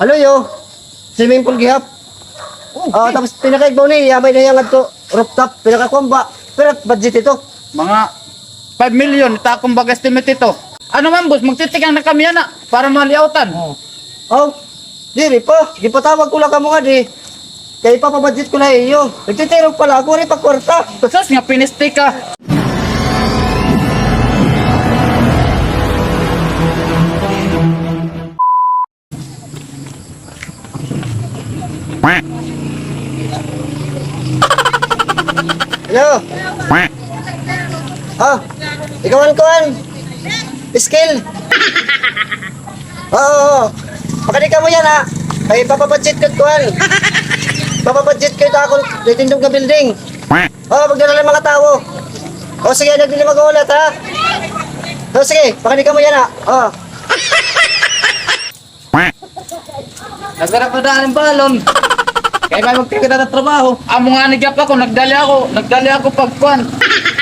Alo yo, swimming pool gihap. Tapos pinakaigbaw ni, yamay na yung to rooftop, pinakakumba. Pero budget ito. Mga 5 million, ita akong bag estimate ito. Ano man boss, magtitikang na kami yan para maliautan. Oh, diri po, gipatawag ko lang ka mo nga di. Kaya ipapabudget ko na iyo. Nagtitirog pala ako rin pagkwarta. Sus nga pinistik ka. Hello? Ikawan kuan. Skill. Oo. Pakanika mo yan ha. Kaya ipapabudget ko kuan. Papabudget ko ito ako ditindog na building. Magdala ng mga tao. Sige, nagdili mag-uulat ha. Sige, pakanika mo yan ha. Nagdarap na daan ng balon. Kaya may magkikita na trabaho. Amo nga nagap ako, nagdali ako pagkuhan.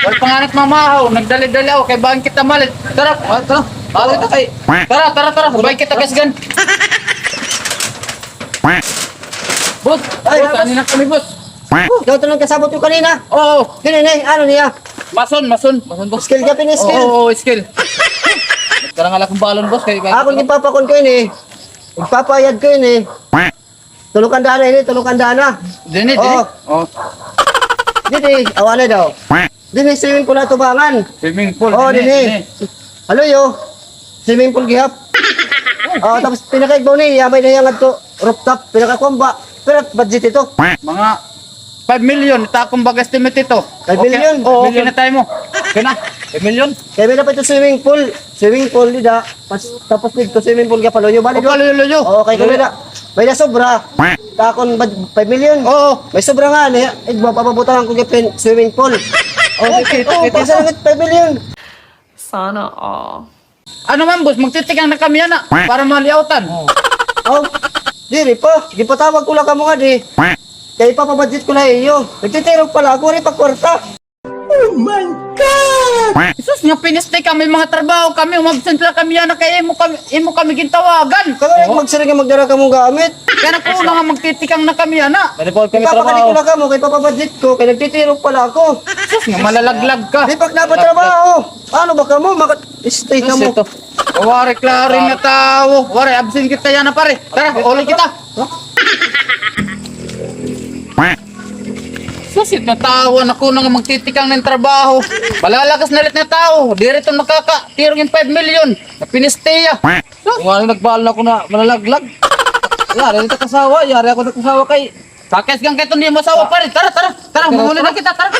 Wal panganit mamahaw, nagdali ako, kaya bahan kita malit. Tara, bahan kita kay. Tara, bahan kita kasgan. Boss, kanina kami boss. Ikaw ito lang kasabot ko kanina. Oo, Ganun ano niya? mason boss. Skill ka skill. Oo, skill. Nagkarangal akong balon boss. Kaya Ako ipapakon ko yun eh. Ipapayad ko yun eh. Tulukan dana ini, tulukan dana. Dini. Oo. Dito, awala daw. Dini, swimming pool na tubangan. Swimming pool. Dini. Halo yo, swimming pool gihap. Tapos pinakaigbaw ni, yamay na yung to rooftop, pinakakumba. Pero budget ito. Mga 5 million, ita akong bag estimate ito. 5 million? Oo, okay na tayo mo. Okay na, 5 million. Kaya may na pa ito swimming pool. Swimming pool, dida. Tapos dito swimming pool ka palo nyo. Bali doon. Luyo. Okay, kaya may na sobra. Takon 5 million. Oo. May sobra nga. Papabutangan ko yung swimming pool. Okay. Pasa lang 5 million. Sana all. Ano man boss, magtitikang na kami yan para maliautan. Diri po. Gipatawag ko lang ka mo nga di. Kaya ipapabudget ko na iyo. Nagtitirog pala ako rin pagkwarta. Sus nga pinistik kami mga trabaho kami, umabsent lang kami yan kaya imo kami gintawagan. Kaya magsirig nga magdala ka mong gamit. Kaya nakuha nga magtitikang na kami yan Ipapakalit ko lang ka mo. Kaya ipapabudget ko. Kaya nagtitirog pala ako. Sus nga malalaglag ka. Di pa dapat trabaho. Ano ba ka mo? Stay ka mo. Wari klaro na tao. Wari absent kita yan na pare. Tara, ulit kita. Susit na tao, ako na nga magtitikang ng trabaho. Malalagas na ulit na tao. Dirito nakaka-tirong yung 5 million. Na pinisteya. Kung ano nagbaal ako na malalaglag. Yari, nito kasawa. Yari ako nagkasawa kay... Pakes gang kaito hindi masawa pa rin. Tara, mahuli na kita. Tara.